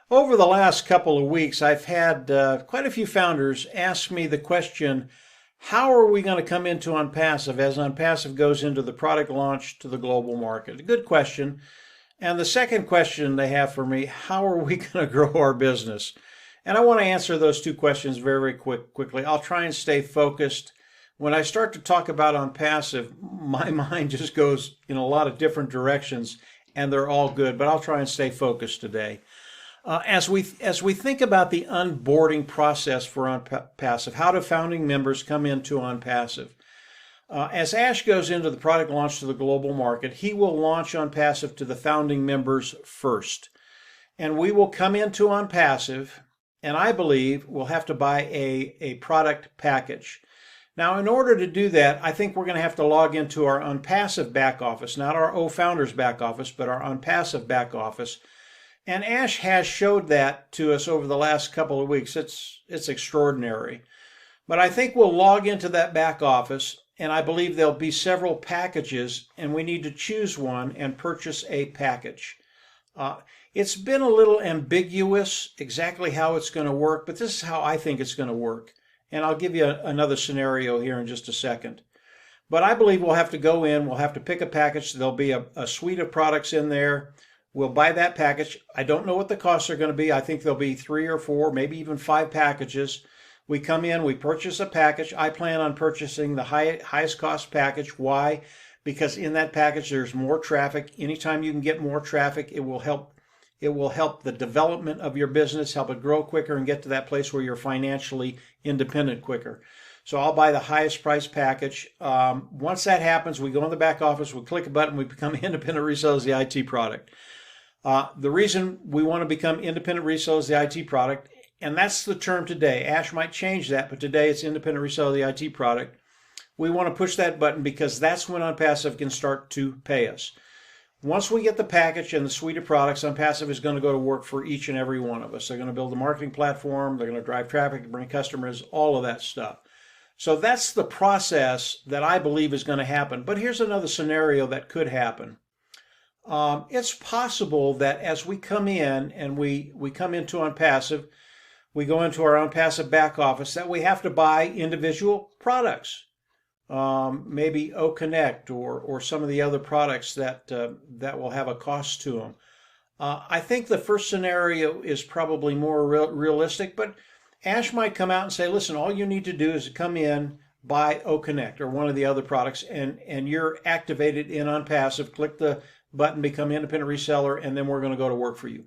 Over the last couple of weeks, I've had quite a few founders ask me the question, how are we going to come into ONPASSIVE as ONPASSIVE goes into the product launch to the global market? A good question. And the second question they have for me, how are we going to grow our business? And I want to answer those two questions very quickly. I'll try and stay focused. When I start to talk about ONPASSIVE, my mind just goes in a lot of different directions, and they're all good, but I'll try and stay focused today. As we think about the onboarding process for ONPASSIVE, how do founding members come into ONPASSIVE? As Ash goes into the product launch to the global market, he will launch ONPASSIVE to the founding members first. And we will come into ONPASSIVE, and I believe we'll have to buy a product package. Now, in order to do that, I think we're going to have to log into our ONPASSIVE back office, not our OFounders back office, but our ONPASSIVE back office. And Ash has showed that to us over the last couple of weeks. It's extraordinary. But I think we'll log into that back office, and I believe there'll be several packages, and we need to choose one and purchase a package. It's been a little ambiguous exactly how it's going to work, but this is how I think it's going to work. And I'll give you another scenario here in just a second. But I believe we'll have to go in, we'll have to pick a package. There'll be a suite of products in there. We'll buy that package. I don't know what the costs are going to be. I think there'll be 3 or 4, maybe even 5 packages. We come in, we purchase a package. I plan on purchasing the highest cost package. Why? Because in that package there's more traffic. Anytime you can get more traffic, it will help the development of your business, help it grow quicker and get to that place where you're financially independent quicker. So I'll buy the highest price package. Once that happens, we go in the back office, we click a button, we become independent resellers of the IT product. The reason we want to become independent resellers of the IT product, and that's the term today. Ash might change that, but today it's independent reseller of the IT product. We want to push that button because that's when ONPASSIVE can start to pay us. Once we get the package and the suite of products, ONPASSIVE is going to go to work for each and every one of us. They're going to build a marketing platform, they're going to drive traffic, bring customers, all of that stuff. So that's the process that I believe is going to happen. But here's another scenario that could happen. It's possible that as we come in and we come into ONPASSIVE, we go into our ONPASSIVE back office, that we have to buy individual products. Maybe OConnect or some of the other products that will have a cost to them. I think the first scenario is probably more realistic, but Ash might come out and say, listen, all you need to do is come in, buy OConnect or one of the other products, and you're activated in ONPASSIVE. Click the button, become independent reseller, and then we're going to go to work for you.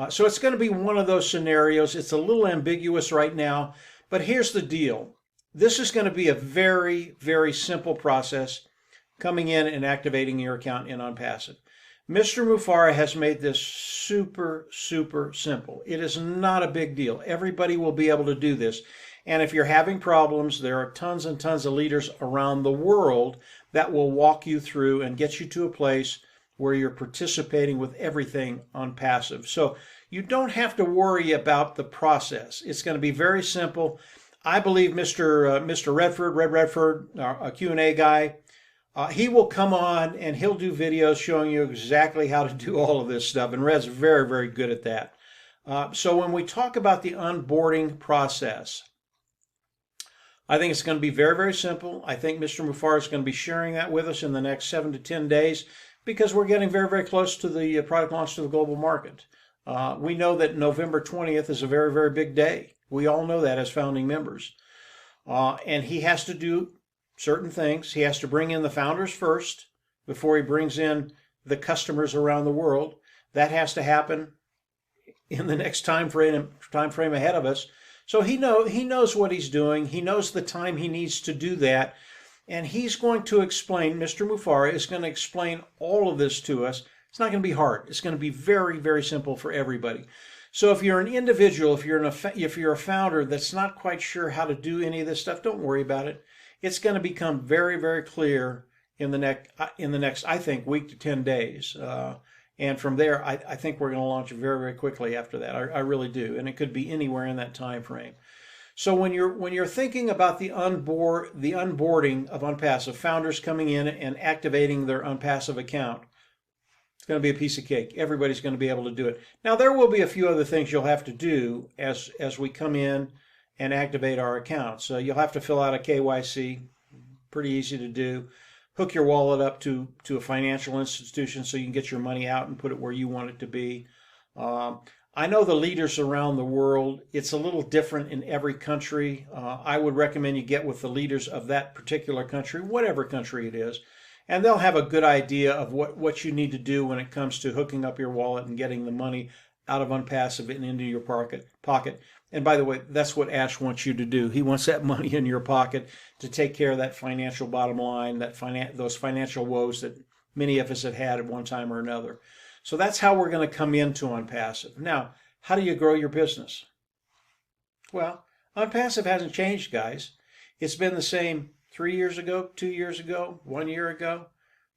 So it's going to be one of those scenarios. It's a little ambiguous right now, but here's the deal. This is going to be a very, very simple process, coming in and activating your account in ONPASSIVE. Mr. Mufareh has made this super simple. It is not a big deal. Everybody will be able to do this. And if you're having problems, there are tons and tons of leaders around the world that will walk you through and get you to a place where you're participating with everything ONPASSIVE. So you don't have to worry about the process. It's going to be very simple. I believe Mr. Redford, a Q&A guy, he will come on and he'll do videos showing you exactly how to do all of this stuff. And Red's very, very good at that. So when we talk about the onboarding process, I think it's going to be very, very simple. I think Mr. Mufareh is going to be sharing that with us in the next 7 to 10 days because we're getting very, very close to the product launch to the global market. We know that November 20th is a very, very big day. We all know that as founding members. And he has to do certain things. He has to bring in the founders first before he brings in the customers around the world. That has to happen in the next time frame ahead of us. So he knows what he's doing. He knows the time he needs to do that. And he's going to explain, Mr. Mufareh is going to explain all of this to us. It's not going to be hard. It's going to be very, very simple for everybody. So if you're an individual, if you're a founder that's not quite sure how to do any of this stuff, don't worry about it. It's going to become very, very clear in the next, I think, week to 10 days. And from there, I think we're going to launch very, very quickly after that. I really do. And it could be anywhere in that time frame. So when you're thinking about the onboarding of ONPASSIVE, founders coming in and activating their ONPASSIVE account, It's going to be a piece of cake. Everybody's going to be able to do it. Now, there will be a few other things you'll have to do as we come in and activate our account. So you'll have to fill out a KYC, pretty easy to do. Hook your wallet up to a financial institution so you can get your money out and put it where you want it to be. I know the leaders around the world, it's a little different in every country. I would recommend you get with the leaders of that particular country, whatever country it is, and they'll have a good idea of what you need to do when it comes to hooking up your wallet and getting the money out of ONPASSIVE and into your pocket. And by the way, that's what Ash wants you to do. He wants that money in your pocket to take care of that financial bottom line, those financial woes that many of us have had at one time or another. So that's how we're going to come into ONPASSIVE. Now, how do you grow your business? Well, ONPASSIVE hasn't changed, guys. It's been the same 3 years ago, 2 years ago, 1 year ago,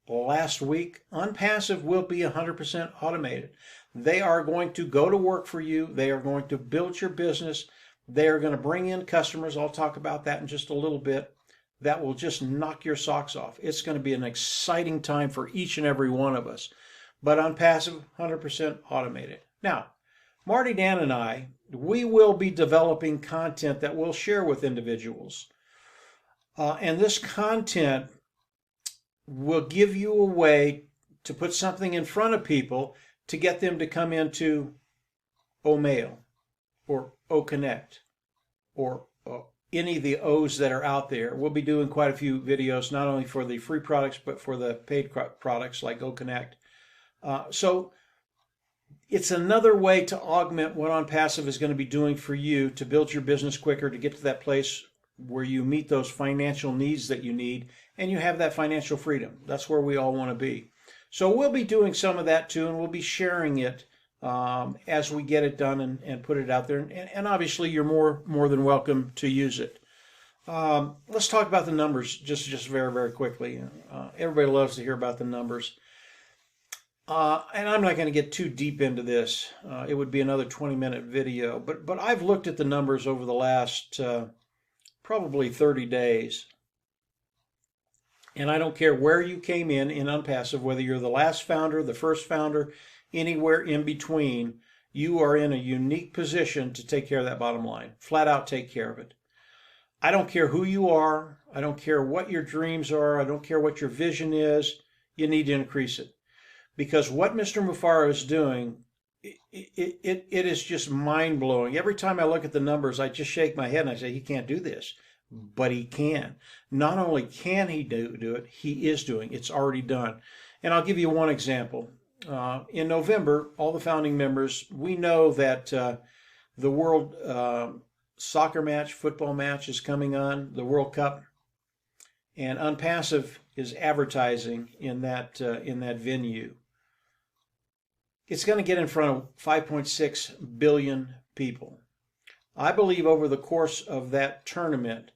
last week. ONPASSIVE will be 100% automated. They are going to go to work for you. They are going to build your business. They are going to bring in customers. I'll talk about that in just a little bit. That will just knock your socks off. It's going to be an exciting time for each and every one of us. But ONPASSIVE, 100% automated. Now, Marty, Dan, and I, we will be developing content that we'll share with individuals. And this content will give you a way to put something in front of people to get them to come into OMail or OConnect or any of the O's that are out there. We'll be doing quite a few videos, not only for the free products, but for the paid products like OConnect. So it's another way to augment what ONPASSIVE is going to be doing for you to build your business quicker, to get to that place where you meet those financial needs that you need and you have that financial freedom. That's where we all want to be. So we'll be doing some of that too, and we'll be sharing it as we get it done and put it out there. And obviously you're more than welcome to use it. Let's talk about the numbers just very, very quickly. Everybody loves to hear about the numbers. And I'm not going to get too deep into this. It would be another 20-minute video. But I've looked at the numbers over the last probably 30 days. And I don't care where you came in ONPASSIVE, whether you're the last founder, the first founder, anywhere in between, you are in a unique position to take care of that bottom line. Flat out take care of it. I don't care who you are. I don't care what your dreams are. I don't care what your vision is. You need to increase it. Because what Mr. Mufareh is doing, it is just mind-blowing. Every time I look at the numbers, I just shake my head and I say, he can't do this. But he can. Not only can he do it, he is doing it. It's already done. And I'll give you one example. In November, all the founding members, we know that the World Soccer match, football match is coming on, the World Cup. And ONPASSIVE is advertising in that venue. It's going to get in front of 5.6 billion people. I believe over the course of that tournament,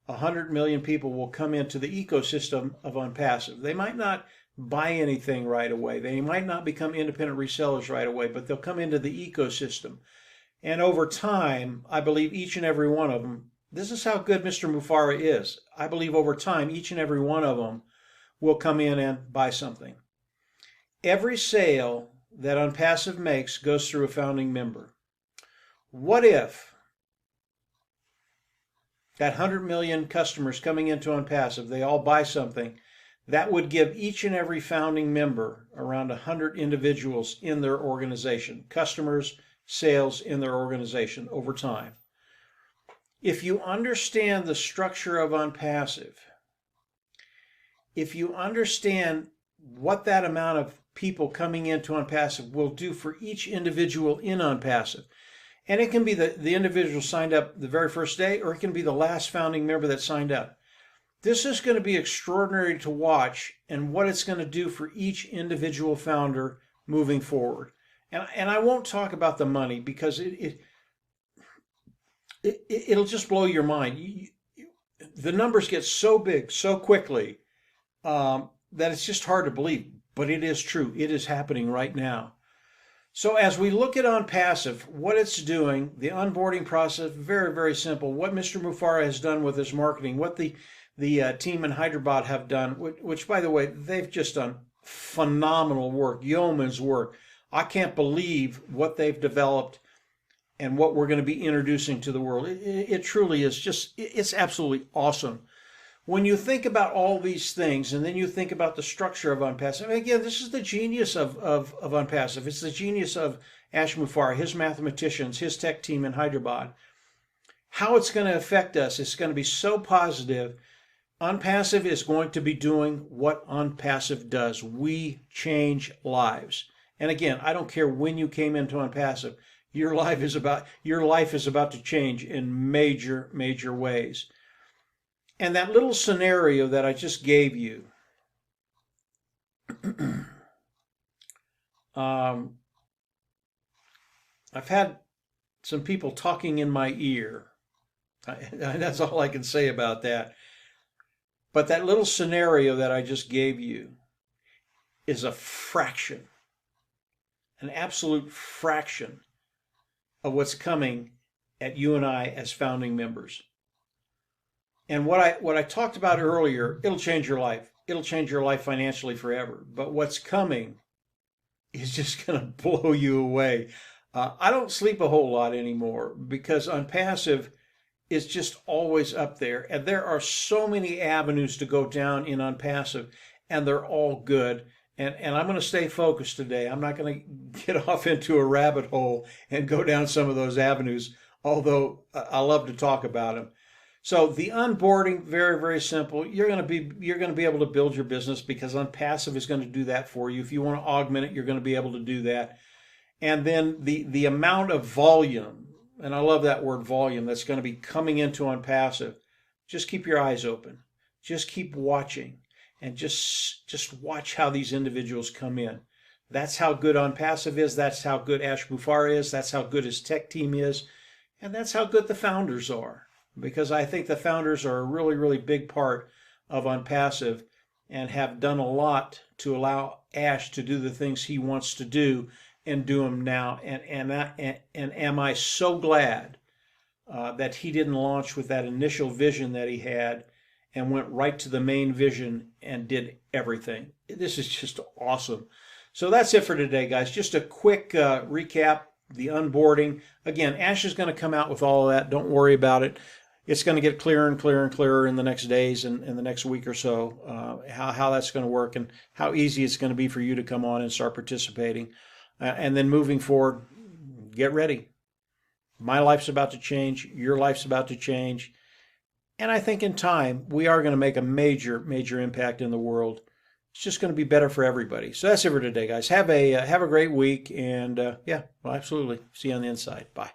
100 million people will come into the ecosystem of ONPASSIVE. They might not buy anything right away. They might not become independent resellers right away, but they'll come into the ecosystem. And over time, I believe each and every one of them, this is how good Mr. Mufareh is. I believe over time, each and every one of them will come in and buy something. Every sale that ONPASSIVE makes goes through a founding member. What if that 100 million customers coming into ONPASSIVE, they all buy something? That would give each and every founding member around 100 individuals in their organization, customers, sales in their organization over time. If you understand the structure of ONPASSIVE, if you understand what that amount of people coming into ONPASSIVE will do for each individual in ONPASSIVE, and it can be the individual signed up the very first day, or it can be the last founding member that signed up. This is going to be extraordinary to watch, and what it's going to do for each individual founder moving forward. And I won't talk about the money because it'll just blow your mind. The numbers get so big so quickly that it's just hard to believe, but it is true. It is happening right now. So as we look at ONPASSIVE, what it's doing, the onboarding process, very, very simple. What Mr. Mufareh has done with his marketing, what the team in Hyderabad have done, which by the way, they've just done phenomenal work, yeoman's work. I can't believe what they've developed and what we're going to be introducing to the world. It truly is just, it's absolutely awesome. When you think about all these things, and then you think about the structure of ONPASSIVE, again, this is the genius of ONPASSIVE. It's the genius of Ash Mufareh, his mathematicians, his tech team in Hyderabad. How it's going to affect us, it's going to be so positive. ONPASSIVE is going to be doing what ONPASSIVE does. We change lives. And again, I don't care when you came into ONPASSIVE, your life is about to change in major, major ways. And that little scenario that I just gave you, I've had some people talking in my ear. That's all I can say about that. But that little scenario that I just gave you is a fraction, an absolute fraction of what's coming at you and I as founding members. And what I talked about earlier, it'll change your life. It'll change your life financially forever. But what's coming is just going to blow you away. I don't sleep a whole lot anymore because ONPASSIVE is just always up there. And there are so many avenues to go down in ONPASSIVE, and they're all good. And I'm going to stay focused today. I'm not going to get off into a rabbit hole and go down some of those avenues, although I love to talk about them. So the onboarding, very, very simple. You're going to be able to build your business because ONPASSIVE is going to do that for you. If you want to augment it, you're going to be able to do that. And then the amount of volume, and I love that word volume, that's going to be coming into ONPASSIVE. Just keep your eyes open. Just keep watching, and just watch how these individuals come in. That's how good ONPASSIVE is. That's how good Ash Mufareh is. That's how good his tech team is. And that's how good the founders are. Because I think the founders are a really, really big part of ONPASSIVE and have done a lot to allow Ash to do the things he wants to do and do them now. And am I so glad that he didn't launch with that initial vision that he had and went right to the main vision and did everything. This is just awesome. So that's it for today, guys. Just a quick recap, the onboarding. Again, Ash is going to come out with all of that. Don't worry about it. It's going to get clearer and clearer and clearer in the next days and in the next week or so, how that's going to work and how easy it's going to be for you to come on and start participating. And then moving forward, get ready. My life's about to change. Your life's about to change. And I think in time, we are going to make a major, major impact in the world. It's just going to be better for everybody. So that's it for today, guys. Have a great week. And yeah, well, absolutely. See you on the inside. Bye.